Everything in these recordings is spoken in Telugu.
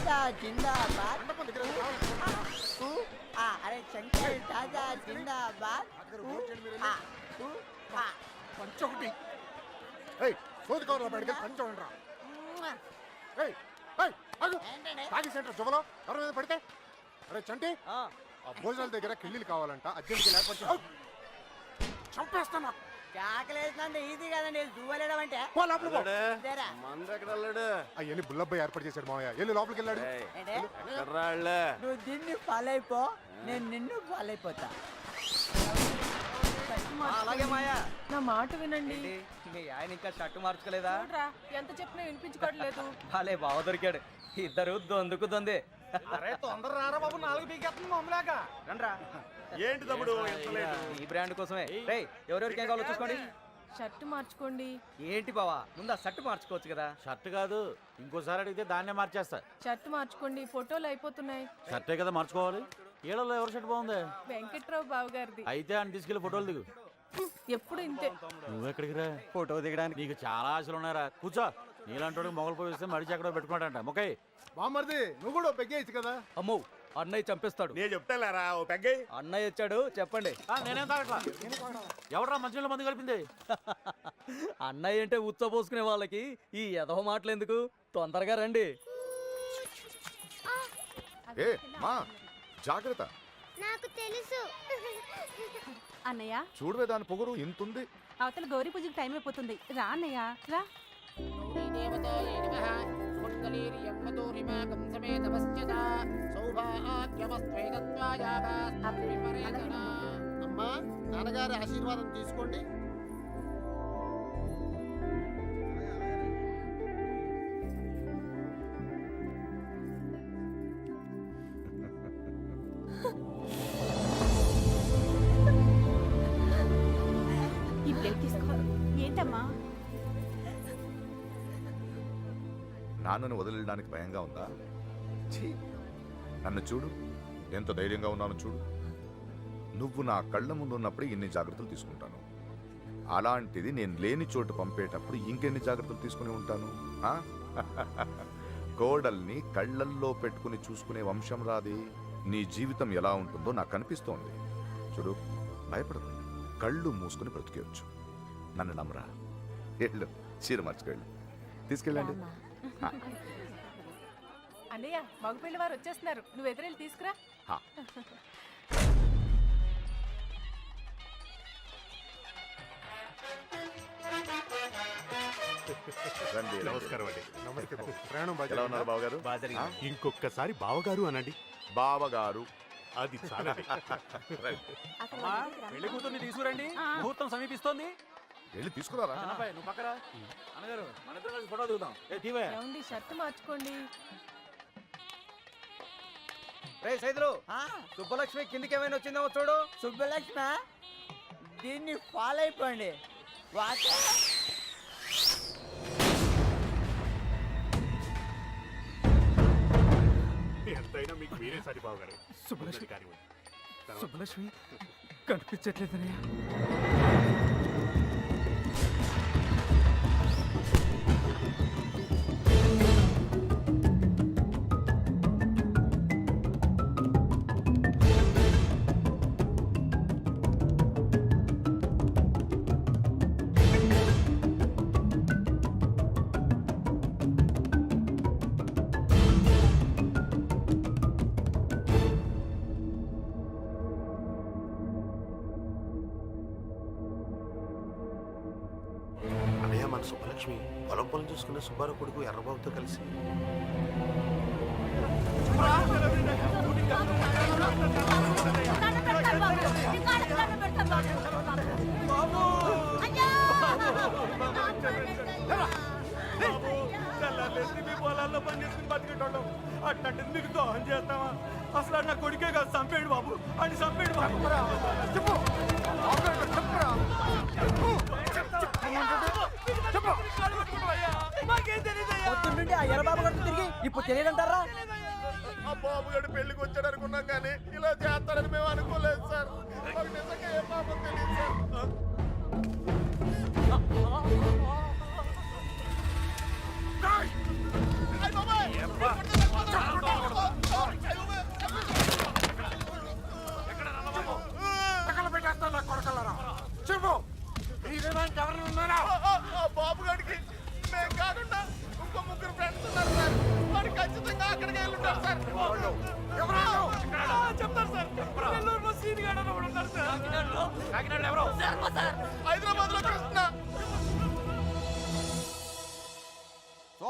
दादा जिंदाबाद। अरे शंकर दादा जिंदाबाद। పంచొకటి సోదుకోరా బయటకి పంచోండ్రా. తాగి సెంటర్ జువలో ఎవరి మీద పడితే. అరే చంటి, ఆ భోజనాల దగ్గర కిళ్ళీలు కావాలంట, అర్జెంట్గా లేకపోతే చంపేస్తాను. కేకలేసినంత ఈజీ కదండి దువ్వలేడం అంటే. అవన్నీ బుల్లబ్బాయి ఏర్పాటు చేశాడు మావయ్య. వెళ్ళి లోపలికి వెళ్ళాడు. నువ్వు దీన్ని ఫాలో అయిపో, నేను నిన్ను ఫాలో అయిపోతా. అలాగే మాయా, నా మాట వినండి. మీ ఆయన ఇంకా షర్టు మార్చుకోలేదా? ఎంత చెప్పినా వినిపించుకోవట్లేదు. భలే బావ దొరికాడు, ఇద్దరు దొందుకుతుంది. అరే తొందర రారా బాబు, 4 పీకేస్తుంది మమ్మలాక. రండ్రా. ఏంటి తమ్ముడు ఈ బ్రాండ్ కోసమే. ఎవరెవరికి ఏం కావాలో చూసుకోండి. షర్టు మార్చుకోండి. ఏంటి బావా, ముందు ఆ షర్టు మార్చుకోవచ్చు కదా. షర్ట్ కాదు, ఇంకోసారి అడిగితే దాన్నే మార్చేస్తా. షర్టు మార్చుకోండి, ఫోటోలు అయిపోతున్నాయి. షర్టే కదా మార్చుకోవాలి. ఈళ్ళలో ఎవరి షర్ట్ బాగుంది? వెంకట్రావు బావ గారిది. అయితే అని తీసుకెళ్లి ఫోటోలు దిగు. ఎప్పుడు ఇంతే. నువ్వెక్కడికి రా? ఫోటో దిగడానికి నీకు చాలా ఆశలు ఉన్నారా. కూర్చో. నీలాంటి మొగలు పోయిస్తే మడిచి ఎక్కడో పెట్టుకుంటాంట. మొక్కై బామ్మర్ది, నువ్వు కూడా పెగ్గేయచ్చు కదా. అమ్మో, అన్నయ్య చంపేస్తాడు. నేను చెప్తారా ఓ పెగ్గై. అన్నయ్య వచ్చాడు, చెప్పండి. నేనేం తాగట్లా. ఎవడరా మంచినీళ్ళ మందు కలిపింది? అన్నయ్య అంటే ఉచ్చబోసుకునే వాళ్ళకి ఈ ఎదవ మాటలు ఎందుకు, తొందరగా రండి. ఏ మా జాగ్రత్త. నాకు తెలుసు. అన్నయ్య చూడవే దాని పొగరు ఇంతుంది. అవతల గౌరీ పూజకి టైం అయిపోతుంది. రా అన్నయ్య రా. అమ్మా, నాన్నగారి ఆశీర్వాదం తీసుకోండి. ఏంటమ్మా? నాన్నను వదిలేయడానికి భయంగా ఉందా? నన్ను చూడు, ఎంత ధైర్యంగా ఉన్నాను చూడు. నువ్వు నా కళ్ళ ముందు ఉన్నప్పుడు ఇన్ని జాగ్రత్తలు తీసుకుంటాను. అలాంటిది నేను లేని చోటు పంపేటప్పుడు ఇంకెన్ని జాగ్రత్తలు తీసుకుని ఉంటాను. కోడల్ని కళ్ళల్లో పెట్టుకుని చూసుకునే వంశం రాది. నీ జీవితం ఎలా ఉంటుందో నాకు కనిపిస్తోంది. చూడు, భయపడదు. కళ్ళు మూసుకుని బ్రతికేయచ్చు. నన్ను నమ్మరా. వెళ్ళు, చీర మార్చుకెళ్ళు. తీసుకెళ్ళండి. అన్నయ్య, మగపిల్లి వారు వచ్చేస్తున్నారు. నువ్వు ఎదురెళ్ళి తీసుకురా. రండి. నమస్కారం అండి. నమస్తే బాబు. ప్రయాణం ఎలా ఉన్నారు బావగారు? ఇంకొకసారి బావగారు అనండి. బావగారు అది చాలా. పెళ్లి కూతుర్ని తీసుకురండి, ముహూర్తం సమీపిస్తోంది. వెళ్ళి తీసుకురారా. నువ్వు పక్కరా. అన్నగారు, మన ఇద్దరం కలిసి ఫోటో దిగుదాం. ఏమండి, షర్టు మార్చుకోండి. రే సైదులు, సుబ్బలక్ష్మి కిందికి ఏమైనా వచ్చిందేమో చూడు. సుబ్బలక్ష్మి, దీన్ని ఫాలో అయిపోండి. ఎంతైనా మీకు మీరే సరి బావగారు. సుబ్బలక్ష్మి కనిపించట్లేదనయ్యా. మన సుబ్బలక్ష్మి పొలం చూసుకున్న సుబ్బారావు కొడుకు ఎర్రబాబుతో కలిసి పొలాల్లో పని చేసుకుని బతికేటోళ్ళం. అట్లాంటి మీకు దోహం చేస్తావా? అసలు నా కొడుకే కాదు, చంపేడు బాబు. అని చంపేడు బాబు. పొద్దున్నుండి ఆ ఎర్రబాబు గారు తిరిగి ఇప్పుడు తెలియదంటారా? ఆ బాబు గారు పెళ్లికి వచ్చాడు అనుకున్నాం, కానీ ఇలా చేస్తారని మేము అనుకోలేదు సార్. నిజంగా ఏ పాపం తెలియదు సార్.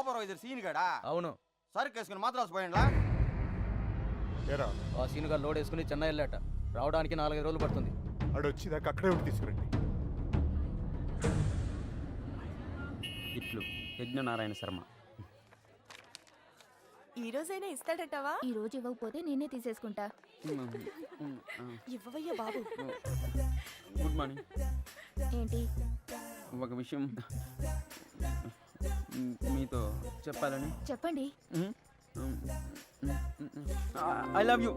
సూపర్వైజర్ సీన్ గడా అవును. సరుకు వేసుకుని మాత్రం పోయిండ్లా. ఏరా ఆ సీనుగా లోడ్ వేసుకుని చెన్నై వెళ్ళాట. రావడానికి 4-5 రోజులు పడుతుంది. ఆడు వచ్చేదాకా అక్కడే ఉండి తీసుకురండి. ఇట్లు యజ్ఞనారాయణ శర్మ. ఈ రోజైనా ఇస్తాడటవా? ఈ రోజు ఇవ్వకపోతే నేనే తీసేసుకుంటా. ఇవ్వవయ్యా బాబు. Good morning. ఏంటి? ఒక విషయం మీతో చెప్పాలని. చెప్పండి. I love you.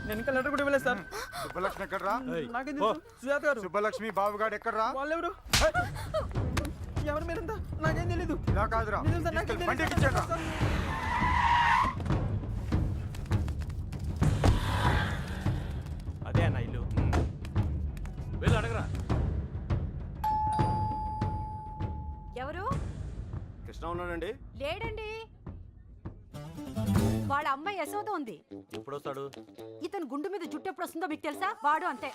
నేను ఇంకా లెటర్ కూడా ఇవ్వలేదు సార్. సుబ్బలక్ష్మి ఎక్కడ్రా? నాకేం తెలుసు? సుజాత గారు. సుబ్బలక్ష్మి బాబుగాడు ఎక్కడ్రా? వాళ్ళెవరు? ఎవరు మీరంతా? నాకేం తెలీదు. ఇలా కాదురా, నిజం సార్, నాకేం తీసుకెళ్ళి బండి తెలీదు ఎక్కించండి. సార్. అదే అన్న ఇల్లు. వెళ్ళి అడగరా. ఎవరు? కృష్ణ ఉన్నాడండి. లేడండి. వాళ్ళ అమ్మాయి యశోద ఉంది. ఎప్పుడు వస్తాడు? ఇతను గుండు మీద జుట్టు ఎప్పుడు వస్తుందో మీకు తెలుసా? వాడు అంతే.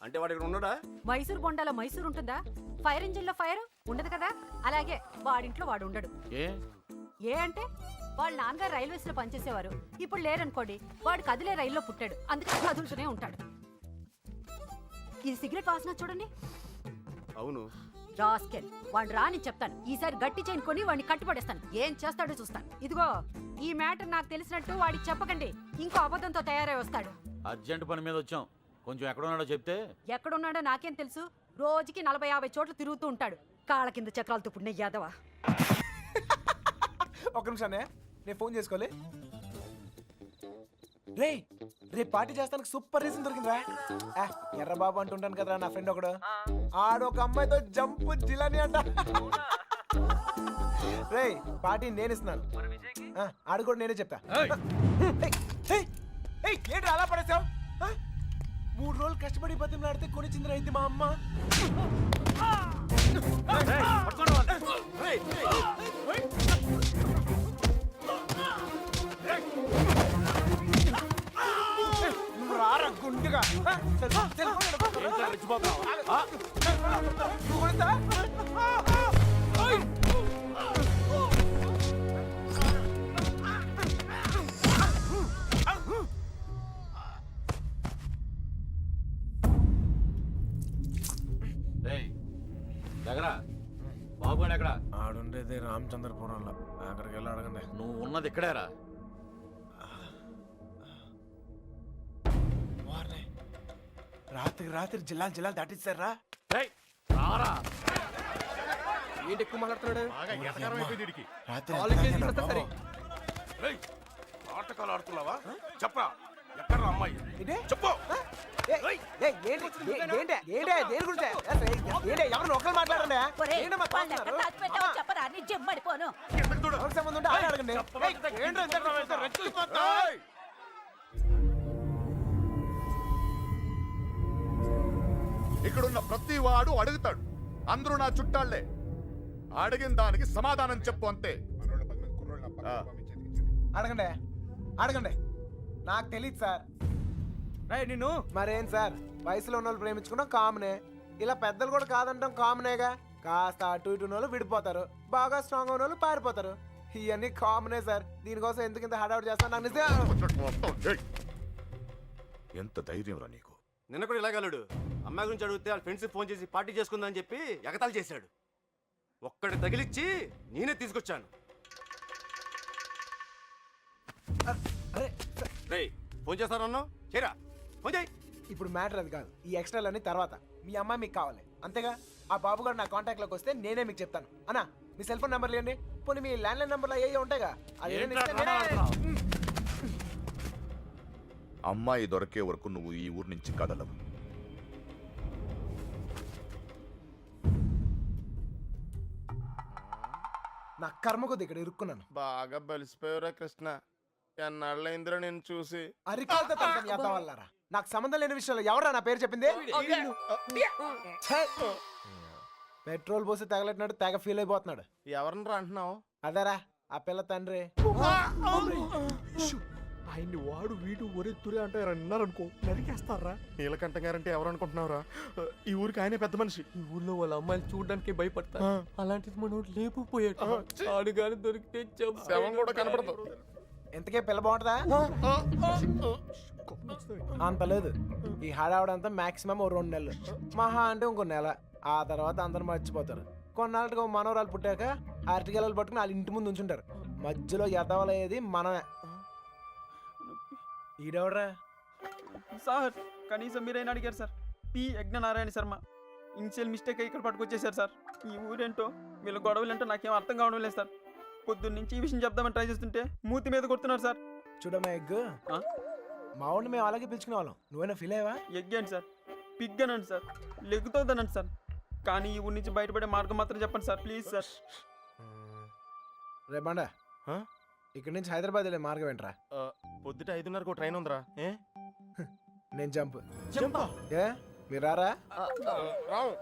అంటే వాడు ఇక్కడ ఉన్నాడా? మైసూర్ బొండాలో మైసూర్ ఉంటుందా? ఫైర్ ఇంజిన్ లో ఫైర్ ఉండదు కదా, అలాగే వాడింట్లో వాడు ఉండడు. ఏ అంటే వాళ్ళ నాన్నగారు రైల్వేస్ లో పనిచేసేవారు. ఇప్పుడు లేరనుకోండి, వాడు కదిలే రైల్లో పుట్టాడు, అందుకే కదులుతూనే ఉంటాడు. ఇది సిగరెట్ వాసన చూడండి. అవును. రాస్కెల్, వాడు రాని చెప్తాను. ఈసారి గట్టి చైన్ కొని వాడిని కట్టుపడేస్తాను. ఏం చేస్తాడో చూస్తాను. ఇదిగో ఈ మ్యాటర్ నాకు తెలిసినట్టు వాడికి చెప్పకండి, ఇంకో అబద్ధంతో తయారై వస్తాడు. అర్జెంట్ పని మీద వచ్చాం, కొంచెం ఎక్కడున్నాడో చెప్తే. ఎక్కడున్నాడో నాకేం తెలుసు. రోజుకి 40-50 చోట్ల తిరుగుతూ ఉంటాడు. కాళ్ళ కింద చక్రాలతో పుట్టిన యాదవా. ఒక నిమిషానే, నేను ఫోన్ చేసుకోలే. రేపు పార్టీ చేస్తానికి సూపర్ రీజన్ దొరికిందిరా. ఎర్రబాబు అంటుంటాను కదరా నా ఫ్రెండ్ ఒకడు. ఆడొక అమ్మాయితో జంపు జిలాని అంట. రే పార్టీ నేను ఇస్తున్నాను, ఆడు కూడా నేనే చెప్తా. ఏంటి అలా పడేసావు? 3 రోజులు కష్టపడి బతిమలాడితే కొనిచ్చిందిరా ఇది మా అమ్మ. రారా గుండుగా. బాబుగాడు ఎక్కడ? ఆడుండేది రామచంద్రపురంలో. అక్కడికి వెళ్ళి అడగండి. నువ్వు ఉన్నది ఇక్కడేరా. రాత్రి జిల్లాలు దాటిస్తారా? ఏంటి ఎక్కువ మాట్లాడుతున్నాడు? బాగా ఎటకారం అయిపోయింది వీడికి. ఆటకాలు ఆడుతున్నావా? చెప్పరా, ఎక్కడ అమ్మాయి? చెప్పు. ఎవరు ఒకరు మాట్లాడండి. చెప్పరా నీ జమ్మడిపోను. సంబంధం ఉంటే ఆయన అడగండి. ఇక్కడున్న ప్రతి వాడు అడుగుతాడు, అందరూ నా చుట్టాళ్లే. అడిగిన దానికి సమాధానం చెప్పు అంతే. అడగండి. నాకు తెలియదు సార్. నిన్ను మరేం సార్, వయసులో ఉన్న వాళ్ళు ప్రేమించుకున్నాం కామనే. ఇలా పెద్దలు కూడా కాదంటాం కామనేగా. కాస్త అటు ఇటు వాళ్ళు విడిపోతారు, బాగా స్ట్రాంగ్ ఉన్న వాళ్ళు పారిపోతారు. ఇవన్నీ కామనే సార్. దీనికోసం ఎందుకు ఇంత హడావుడి చేస్తాను నాకు నిజంగా. ఎంత ధైర్యం రా నీకు? నిన్న కూడా ఇలాగలడు. అమ్మాయి గురించి అడిగితే వాళ్ళ ఫ్రెండ్స్ ఫోన్ చేసి పార్టీ చేసుకుందని చెప్పి ఎగతాలు చేశాడు. ఒక్కడి తగిలిచ్చి నేనే తీసుకొచ్చాను. ఫోన్ చేస్తానన్నా చేరా, ఫోన్ చేయి. ఇప్పుడు మ్యాటర్ అది కాదు, ఈ ఎక్స్ట్రాలన్నీ తర్వాత. మీ అమ్మాయి మీకు కావాలి అంతేగా. ఆ బాబు గారు నా కాంటాక్ట్ లోకి వస్తే నేనే మీకు చెప్తాను. అన్నా మీ సెల్ ఫోన్ నెంబర్లు ఇవ్వండి. పోనీ మీ ల్యాండ్లైన్ నెంబర్లు అయ్యే ఉంటాయిగా. అమ్మాయి దొరికే వరకు నువ్వు ఈ ఊరు నుంచి కదలవు. నా కర్మ కొద్ది ఇక్కడ ఇరుక్కున్నాను. బాగా బలిసిపోయారా కృష్ణ? ఎన్నాళ్ళైందిరా నేను చూసి. అరికాలతో తండ్రి అర్థం వల్లారా. నాకు సంబంధం లేని విషయంలో ఎవరా నా పేరు చెప్పింది? పెట్రోల్ పోసి తగలెట్టినాడు, తెగ ఫీల్ అయిపోతున్నాడు. ఎవరిని రా అంటున్నావు? అదేరా ఆ పిల్ల తండ్రి. ఆయన్ని వాడు వీడు ఒరే తురే అంటే అన్నారనుకో నరికేస్తారా. నీలకంఠం గారంటే ఎవరు అనుకుంటున్నావురా? ఈ ఊరికి ఆయనే పెద్ద మనిషి. ఈ ఊర్లో వాళ్ళ అమ్మాయిలు చూడడానికి భయపడతారు. అలాంటిది మనోడు లేపుపోయాడు. ఆడు గాని దొరికితే శవం కూడా కనపడదు. ఇంతకే పిల్ల బాగుంటుందా? అంత లేదు. ఈ హడావుడంతా మాక్సిమం 2 నెలలు, మహా అంటే ఇంకో నెల. ఆ తర్వాత అందరు మర్చిపోతారు. కొన్నాళ్ళకి మనవరాలు పుట్టాక అరటిగెలలు పట్టుకుని వాళ్ళ ఇంటి ముందు ఉంచుంటారు. మధ్యలో ఎదవలయ్యేది మనమే. ఈడెవడ్రా? సార్ కనీసం మీరైనా అడిగారు sir. P Yagnanarayana Sharma. Initial mistake ఇక్కడ పట్టుకొచ్చేసారు సార్. ఈ ఊరేంటో వీళ్ళ గొడవలేంటో నాకేం అర్థం కావడం లేదు సార్. పొద్దున్న నుంచి ఈ విషయం చెప్దామని ట్రై చేస్తుంటే మూతి మీద కొడుతున్నారు సార్. చూడమ్మా ఎగ్గు, మా ఊళ్ళో మేము అలాగే పిలుచుకునే వాళ్ళం. నువ్వైనా ఫీల్ అయ్యావా? ఎగ్గాను సార్, పిగ్గనండి సార్, లెగ్గుతోందనండి సార్. కానీ ఈ ఊరి నుంచి బయటపడే మార్గం మాత్రం చెప్పండి సార్, ప్లీజ్ సార్. రేపండా ఇక్కడి నుంచి హైదరాబాద్ వెళ్ళే మార్గం ఏంట్రా? పొద్దుట 5:30కు ట్రైన్ ఉందిరా. నేను జంప్. జంపా? ఏ మీరు రారా? రావు.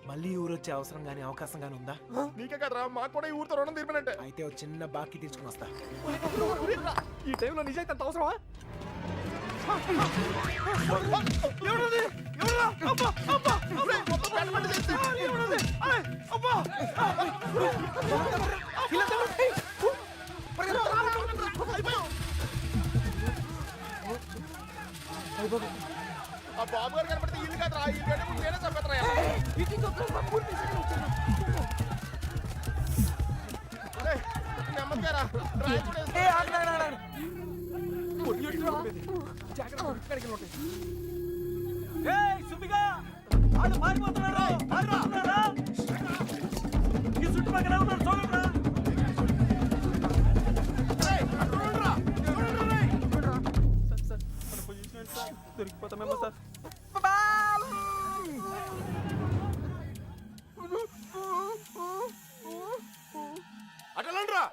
మళ్ళీ ఊరు వచ్చే అవసరం గానీ అవకాశం గానీ ఉందా? నీకే కదరా, మాకు కూడా ఈ ఊరితో రుణం తీర్పినంటే. అయితే ఒక చిన్న బాకీ తీసుకుని వస్తా. ఈ టైంలో నిజాయితీ అంత అవసరమా? ఆ బాబు గారు కనపడితే ఇల్లు కాదురా, ఇల్లు కంటే ముందు నేనే చంపేస్తారా. నెమ్మదిగారా. దొరికిపోతామేమో సార్. అటలండ్రా.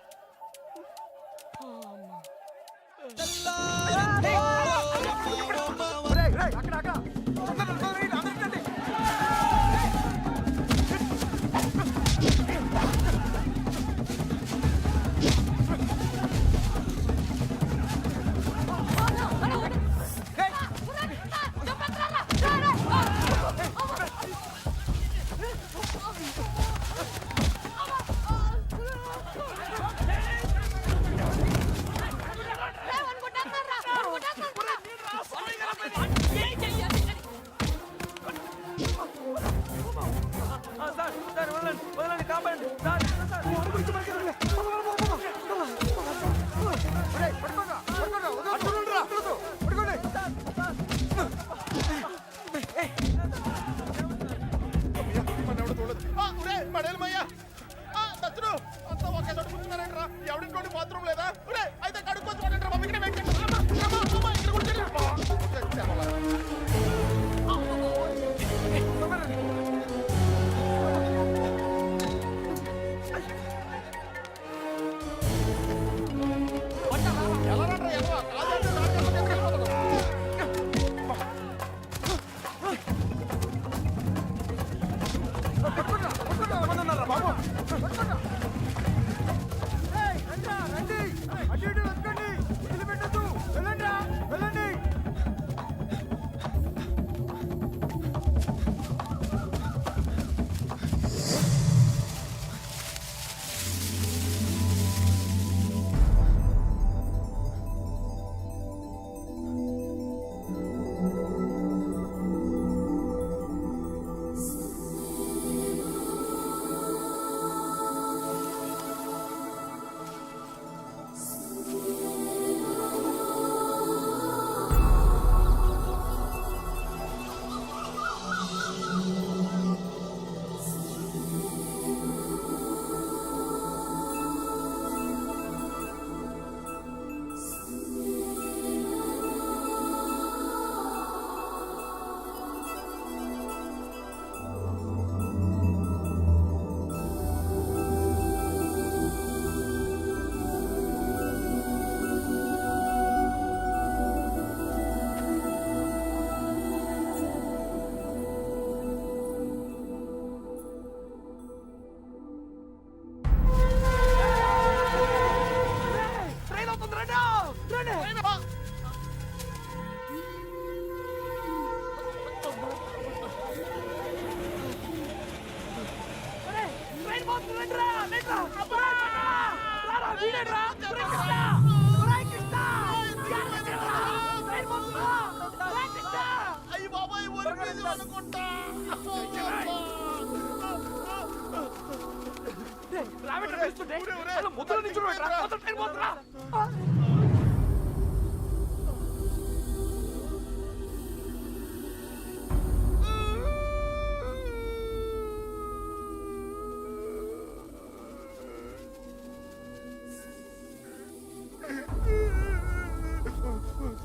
వదలండి, కాపాడండి సార్. ఎవడింటి బాత్రూమ్ లేదా? అయితే కడుక్కొచ్చి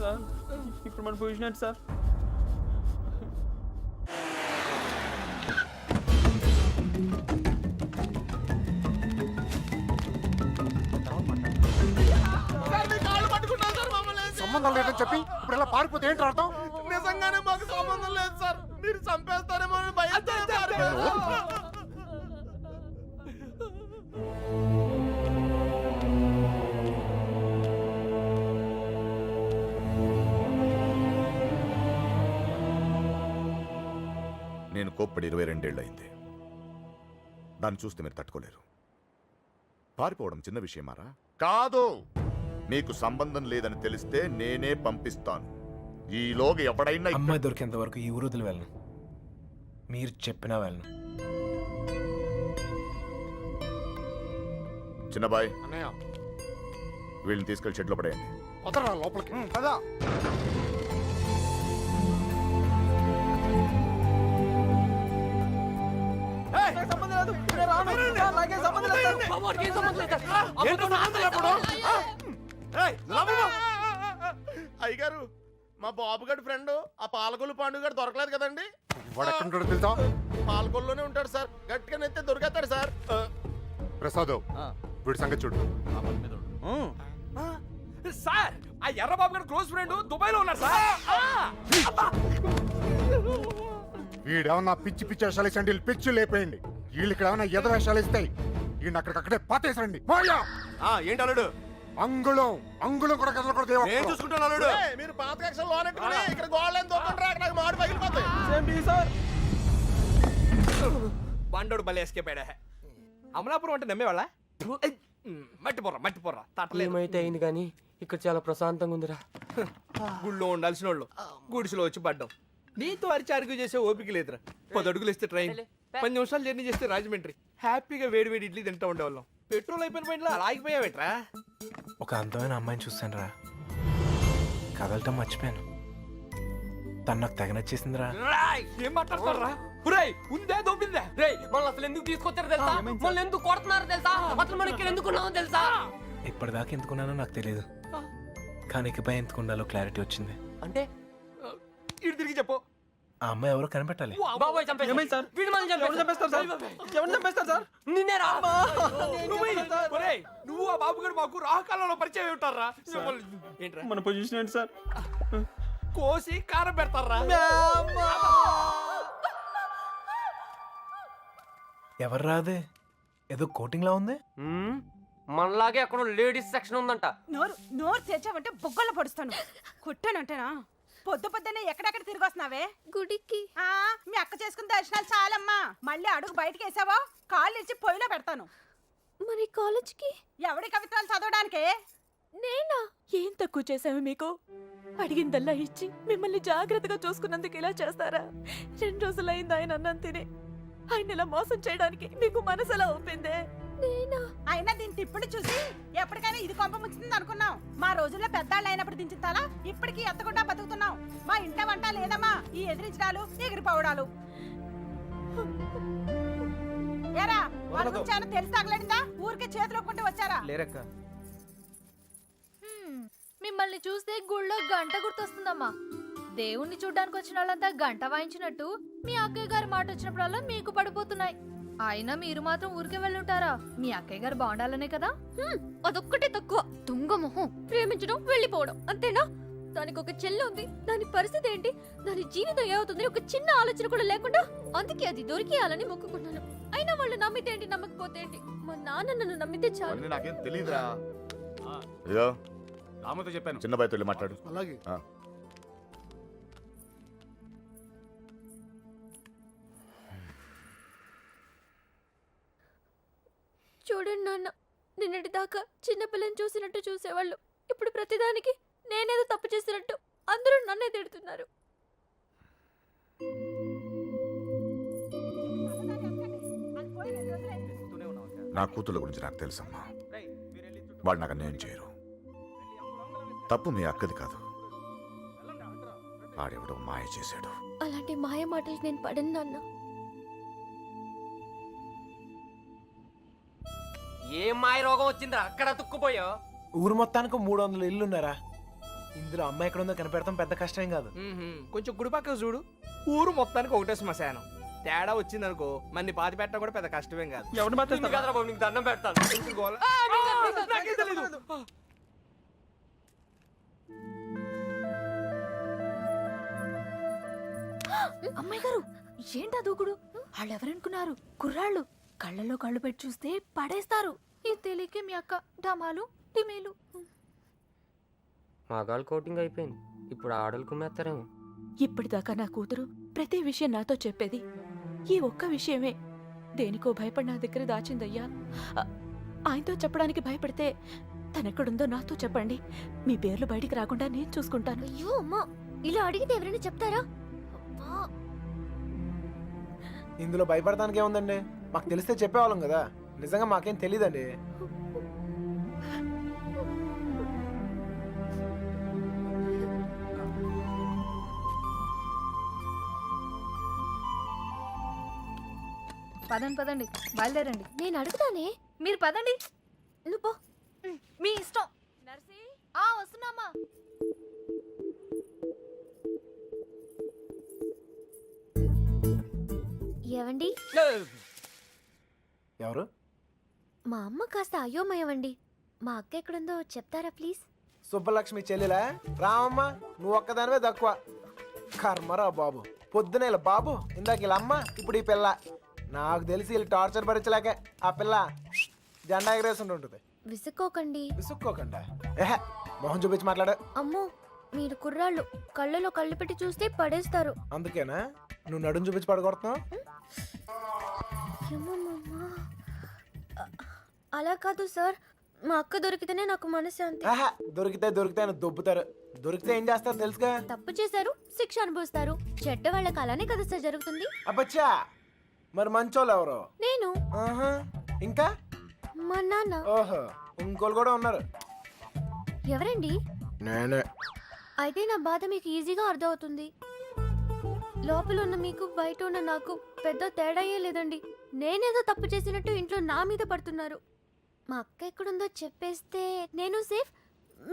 సార్ ఇప్పుడు మన పొజిషన్ ఏంటి సార్? సంబంధం లేదని చెప్పి ఇప్పుడు ఇలా పారిపోతే ఏంటి అర్థం? నిజంగానే మాకు సంబంధం లేదు సార్, మీరు చంపేస్తారేమో అని భయంతో నేను కోప్పడి 22 ఏళ్ళయింది. దాన్ని చూస్తే మీరు తట్టుకోలేరు. పారిపోవడం చిన్న విషయమారా? కాదు. మీకు సంబంధం లేదని తెలిస్తే నేనే పంపిస్తాను. ఈలోగా ఎవడైనా అమ్మాయి దొరికేంత వరకు ఈ ఊరు వదిలి వెళ్ళను. మీరు చెప్పినా వెళ్ళను. చిన్నబాయ్, అన్నయ్య వీళ్ళని తీసుకెళ్లి షెడ్లో పడేయండి. వదరా లోపలికి కదా. నాకు సంబంధం లేదు, నేను రాను. సార్, నాకేం సంబంధం లేదు సార్. అయ్యగారు, మా బాబుగారి ఫ్రెండ్ ఆ పాలకొల్లు పాండు గారు దొరకలేదు కదండి. వాడు ఎక్కడ ఉంటాడో తెలుసా? పాలకొల్లోనే ఉంటాడు సార్, గట్టిగా నెత్తే దొరికేస్తాడు సార్. ప్రసాద్, వీడి సంగతి చూడు. సార్ ఆ ఎర్రబాబు గారు క్లోజ్ ఫ్రెండ్ దుబాయ్ లో ఉన్నారు సార్. వీడేమన్నా పిచ్చి పిచ్చి వేషాలు ఇచ్చండి, పిచ్చి లేపేయండి. వీళ్ళు ఇక్కడ ఏమన్నా ఎద వేషాలు ఇస్తాయి. వీడిని అక్కడికక్కడే పాతేసండి. ఏంటి అల్లుడు? అంగుళం అంగుళం కూడా కదలకూడదు. నేను చూసుకుంటాను అల్లుడు. మీరు పాత కక్షలు లోనెట్టుకుని ఇక్కడ గోళ్ళని దొక్కండి, అక్కడ నాకు మాడి పగిలిపోతాయి. Same tea sir. బండోడు భలే ఎస్కేపాడా. అమలాపురం అంటే నమ్మేవాళ్ళ? మట్టిపోర్రా తట్టలేదు. ఏమైతే అయింది కానీ ఇక్కడ చాలా ప్రశాంతంగా ఉందిరా. గుళ్ళో ఉండాల్సిన వాళ్ళు గుడిసెలో వచ్చి పడ్డాం. నీతో అరిచి అరుగు చేసే ఓపిక లేదురా. 10 అడుగులు ఇస్తే ట్రైన్, 10 నిమిషాలు జర్నీ చేస్తే రాజమండ్రి. హ్యాపీగా వేడి వేడి ఇడ్లీ తింటూ ఉండేవాళ్ళం. పెట్రోల్ అయిపోయిన పైన అలా ఆగిపోయావేట్రా? ఒక అందమైన అమ్మాయిని చూస్తాను రా, కదలటం మర్చిపోయాను. తను నాకు తెగ నచ్చేసిందిరా. ఏం మాట్లాడతారా? ఉందే దొబ్బిందా? మనల్ని అసలు ఎందుకు తీసుకొచ్చారో తెలుసా? మనల్ని ఎందుకు కొడుతున్నారో తెలుసా? అసలు మనం ఇక్కడ ఎందుకున్నామో తెలుసా? ఇప్పటిదాకా ఎందుకున్నానో నాకు తెలియదు, కానీ ఇకపై ఎందుకు ఉండాలో క్లారిటీ వచ్చింది. అంటే ఇటు తిరిగి చెప్పు. ఆ అమ్మాయి ఎవరో కనిపెట్టాలి. బాబాయ్ చంపేశారు. ఏమైంది సార్? వీడు మనల్ని ఎవరు చంపేస్తారు సార్? ఎవరు చంపేస్తారు సార్? నిన్నే రా. నువ్వు ఆ బాబు గారు మాకు రాహకాలంలో పరిచయం ఉంటారా? ఏంట్రా మన పొజిషన్ ఏంటి సార్? కోసి కారం పెడతారా? ఎవరు రాదే, ఏదో కోటింగ్ లా ఉంది. మనలాగే అక్కడ లేడీస్ సెక్షన్ ఉందంట. నోరు తెచ్చావంటే బొగ్గల్లో పడుస్తాను. కుట్టానంటేనా? పొద్దునే ఎక్కడెక్కడ తిరిగి వస్తున్నావే? గుడికి. మీ అక్క చేసుకున్న దర్శనాలు చాలమ్మా. మళ్ళీ అడుగు బయటకు వేసావో కాళ్ళు ఇచ్చి పొయ్యిలో పెడతాను. మరి కాలేజ్కి ఎవడి కవిత్వాలు చదవడానికే? నేనా? ఏం తక్కువ చేసావు మీకు? అడిగిందల్లా ఇచ్చి మిమ్మల్ని జాగ్రత్తగా చూసుకున్నందుకు ఇలా చేస్తారా? 2 రోజులైంది ఆయన అన్నం తిని. ఆయన ఇలా మోసం చేయడానికి మీకు మనసు ఎలా ఒప్పిందే? నేనా? అయినా దీని తిప్పుడు చూసి ఎప్పటికైనా ఇది కొంప ముచ్చింది అనుకున్నాం. మా రోజుల్లో పెద్దాళ్ళు అయినప్పుడు దించిన తల ఇప్పటికీ ఎత్తకుండా బతుకుతున్నాం. మా ఇంట వంట లేదమ్మా ఈ ఎదిరించడాలు ఎగిరిపోవడాలు. ఏరా వాళ్ళ గురించి ఏమైనా తెలిసి తగలడిందా? ఊరికే చేతులు ఒప్పుకుంటూ వచ్చారా? లేరక్క. మిమ్మల్ని చూస్తే గుళ్ళో గంట గుర్తొస్తుందమ్మా. దేవుణ్ణి చూడ్డానికి వచ్చిన వాళ్ళంతా గంట వాయించినట్టు మీ అక్కయ్య గారి మాట వచ్చినప్పుడల్లా మీకు పడిపోతున్నాయి. అయినా మీరు మాత్రం ఊరికే వెళ్ళుంటారా? మీ అక్కయ్య గారు బాగుండాలనే కదా. అదొక్కటే తక్కువ. తుంగ మొహం. ప్రేమించడం వెళ్ళిపోవడం అంతేనా? దానికి ఒక చెల్లి ఉంది. దాని పరిస్థితి ఏంటి? దాని జీవితం ఏమవుతుంది ఒక చిన్న ఆలోచన కూడా లేకుండా. అందుకే అది దొరికేయాలని మొక్కుకున్నాను. అయినా వాళ్ళు నమ్మితే ఏంటి, నమ్మకపోతే ఏంటి? మా నాన్న నన్ను నమ్మితే చాలు. నాకేం తెలియదురా. అయ్యో రామతో చెప్పాను. చిన్న బాయ్తో వెళ్ళి మాట్లాడు. అలాగే. చూడండి నాన్న, నిన్నటి దాకా చిన్నపిల్లని చూసినట్టు చూసేవాళ్ళు ఇప్పుడు ప్రతిదానికి నేనేదో తప్పు చేసినట్టు అందరూ నన్నే తిడుతున్నారు. నా కూతుళ్ళ గురించి నాకు తెలుసమ్మా. వాళ్ళు నాకు అన్యాయం చేయరు. తప్పు మీ అక్కది కాదు, ఆడెవడో మాయ చేశాడు. అలాంటి మాయ మాటలు నేను పడను నాన్న. ఏం మాయ రోగం వచ్చిందిరా అక్కడ తుక్కుపోయా? ఊరు మొత్తానికి 300 ఇల్లు ఉన్నారా? ఇందులో అమ్మాయి ఎక్కడ ఉందో కనిపెడతాం పెద్ద కష్టం కాదు. కొంచెం గుడి పక్కన చూడు, ఊరు మొత్తానికి ఒకటే శ్మశానం. తేడా వచ్చిందనుకో మన్ని పాతి పెట్టడం కూడా పెద్ద కష్టమేం కాదు. ఎవరు మాట్లాడతారు? కదరా బాబు, నీకు దండం పెడతాను. ఎందుకు గోల? నాకేం తెలీదు. అమ్మాయి గారు, ఏంటా దూకుడు? వాళ్ళెవరనుకున్నారు? కుర్రాళ్ళు. కళ్ళలో కళ్ళు పెట్టి చూస్తే పడేస్తారు. ఈ తెలియకే మీ అక్క డమాలు టిమేలు. మగాళ్ళు కోటింగ్ అయిపోయింది, ఇప్పుడు ఆడలు కుమ్మేస్తారేమో. ఇప్పటిదాకా నా కూతురు ప్రతి విషయం నాతో చెప్పేది. ఈ ఒక్క విషయమే దేనికో భయపడి నా దగ్గర దాచిందయ్యా. ఆయనతో చెప్పడానికి భయపడితే తనెక్కడుందో నాతో చెప్పండి. మీ పేర్లు బయటికి రాకుండా నేను చూసుకుంటాను. అయ్యో అమ్మా, ఇలా అడిగితే ఎవరైనా చెప్తారా? ఇందులో భయపడటానికి ఏముందండి? మాకు తెలిస్తే చెప్పేవాళ్ళం కదా. నిజంగా మాకేం తెలీదండి. పదండి పదండి, బయలుదేరండి. నేను అడుగుతానే, మీరు పదండి. నువ్వు పో, మీ ఇష్టం. నర్సి వస్తున్నామా? ఏవండి, ఎవరు? మా అమ్మ కాస్త అయోమయమండి. మా అక్క ఎక్కడుందో చెప్తారా ప్లీజ్? సుబ్బలక్ష్మి చెల్లెలా? రామమ్మ, నువ్వు ఒక్కదానివే తక్కువ. కర్మరా బాబు, పొద్దునే ఇలా బాబు, ఇందాక ఇలా అమ్మ, ఇప్పుడు ఈ పిల్ల. నాకు తెలిసి వీళ్ళు టార్చర్ భరించలేక ఆ పిల్ల జెండా ఎగరేస్తుంటుంది. విసుక్కోకండి. విసుక్కోకండి. ఏహే, మొహం చూపించి మాట్లాడు. అమ్మో, మీరు కుర్రాళ్ళు, కళ్ళలో కళ్ళు పెట్టి చూస్తే పడేస్తారు. అందుకేనా నువ్వు నడుం చూపించి పడగొడుతున్నావు? అలా కాదు సార్, మా అక్క దొరికితేనే నాకు మనశ్శాంతి. ఆహా, దొరికితే అని దొబ్బుతారు. దొరికితే ఏం చేస్తారు తెలుసుగా? తప్పు చేశారు, శిక్ష అనుభవిస్తారు. చెడ్డ వాళ్ళకి అలానే కదా సార్ జరుగుతుంది. అబ్బచ్చా, మరి మంచోళ్ళు ఎవరు? నేను. ఆహా, ఇంకా మా నాన్న. ఓహో, ఇంకోళ్ళు కూడా ఉన్నారు. ఎవరండి? నేనే. అయితే నా బాధ మీకు ఈజీగా అర్థమవుతుంది. లోపల ఉన్న మీకు బయట ఉన్న నాకు పెద్ద తేడాయే లేదండి. నేనేదో తప్పు చేసినట్టు ఇంట్లో నా మీద పడుతున్నారు. మా అక్క ఎక్కడుందో చెప్పేస్తే నేను సేఫ్,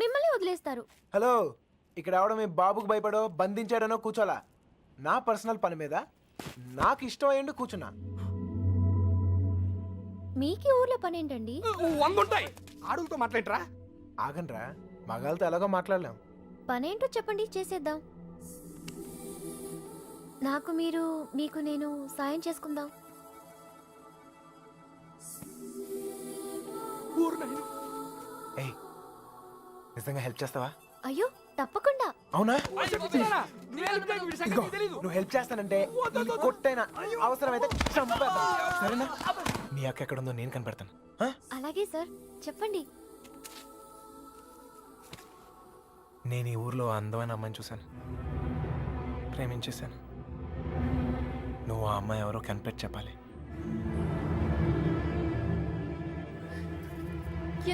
మిమ్మల్ని వదిలేస్తారు. హలో, ఇక్కడ ఎవడో మీ బాబుకు భయపడో బంధించాడనో కూర్చోలా. నా పర్సనల్ పని మీద నాకు ఇష్టం అయ్యండి కూర్చున్నా. మీకు ఊర్లో పని ఏంటండి? 100 ఉంటాయి. ఆడులతో మాట్లాడరా? ఆగండ్రా, మగాళ్ళతో ఎలాగో మాట్లాడలేం. పనేంటో చెప్పండి, చేసేద్దాం. నాకు మీరు, మీకు నేను సాయం చేసుకుందాం. ఏయ్, నిజంగా హెల్ప్ చేస్తావా? అయ్యో తప్పకుండా. అవునా? ఇదిగో, నువ్వు హెల్ప్ చేస్తానంటే ఈ కొట్టైనా అవసరమైతే చంపేద్దాం. సరేనా? నీ అక్క ఎక్కడుందో నేను కనిపెడతాను. అలాగే సార్, చెప్పండి. నేను ఈ ఊర్లో అందమైన అమ్మాయిని చూశాను, ప్రేమించేశాను. నువ్వు ఆ అమ్మాయి ఎవరో కనిపెట్టి చెప్పాలి.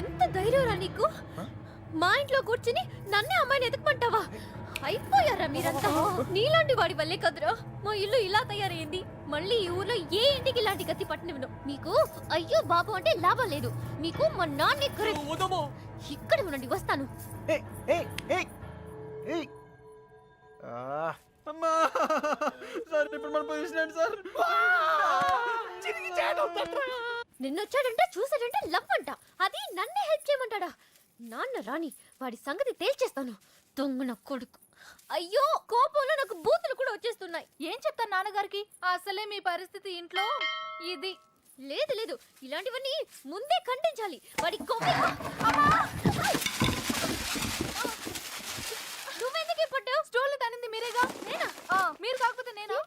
ఎంత ధైర్యంరా నీకు? మా ఇంట్లో కూర్చుని నన్నే అమ్మాయిని ఎదుకుమంటావా? అయిపోయారా మీరంతా? నీలాంటి వాడి వల్లే కదరా మా ఇల్లు ఇలా తయారైంది. మళ్ళీ ఈ ఊర్లో ఏ ఇంటికి ఇలాంటి గతి పట్టనివ్వను. మీకు అయ్యో బాబు అంటే లాభం లేదు. మీకు మా నాన్నే ఇక్కడ ఉండండి, వస్తాను. అమ్మా సార్, ఇప్పుడు మన పొజిషన్ ఏంటి సార్? నిన్నొచ్చాడంటే చూసాడంటే లవ్ అంట. అది నన్నే హెల్ప్ చేయమంటాడా? నాన్న రాని, వాడి సంగతి తేల్చేస్తాను. దొంగన కొడుకు. అయ్యో, కోపంలో నాకు బూతులు కూడా వచ్చేస్తున్నాయి. ఏం చెప్తాను నాన్నగారికి? అసలే మీ పరిస్థితి ఇంట్లో ఇది. లేదు లేదు, ఇలాంటివన్నీ ముందే ఖండించాలి. వాడి నువ్వెందుకు పడ్డావు? స్టోర్లు తనింది మీరేగా. నేనా? మీరు కాకపోతే నేనా?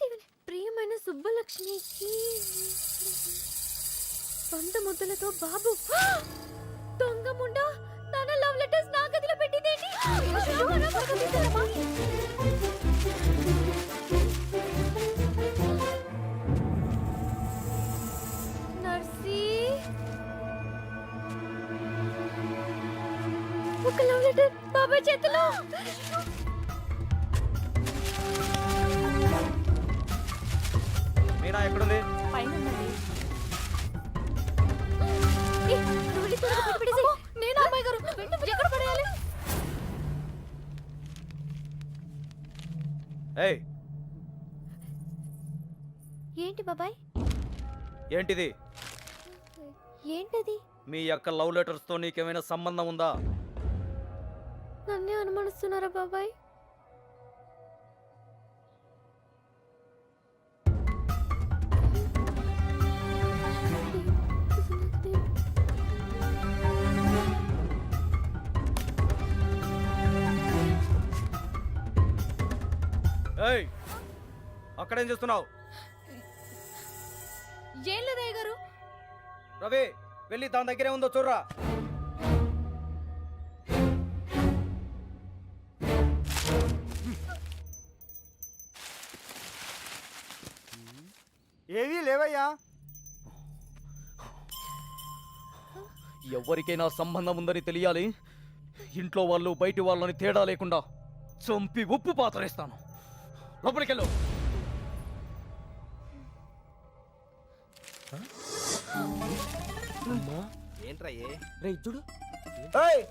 ప్రియమైన సుబ్బలక్ష్మికి వంద ముద్దలతో బాబు దొంగ ముండా నాన్న లవ్ లెటర్స్ నా గదిలో పెట్టిందేంటి నర్సీ ఒక లవ్ లెటర్ బాబాయ్ చేతిలో మీనా ఎక్కడుంది? పైన ఉన్నది. నేను అమ్మాయి గారు ఎక్కడ పడేయాలి? ఏయ్ ఏంటి బాబాయ్? ఏంటిది? ఏంటది? మీ యొక్క లవ్ లెటర్స్ తో నీకేమైనా సంబంధం ఉందా? నన్నే అనుమానిస్తున్నారా బాబాయ్? ఏయ్ అక్కడేం చేస్తున్నావు? ఏం లేదయ్య గారు. రవి వెళ్ళి దాని దగ్గరే ఉందో చూడరా. ఏవీ లేవయ్యా. ఎవరికైనా సంబంధం ఉందని తెలియాలి. ఇంట్లో వాళ్ళు బయటి వాళ్ళని తేడా లేకుండా చంపి ఉప్పు పాతరేస్తాను. లోపలికెళ్ళు. ఏంట్రా రే చూడు. ఏయ్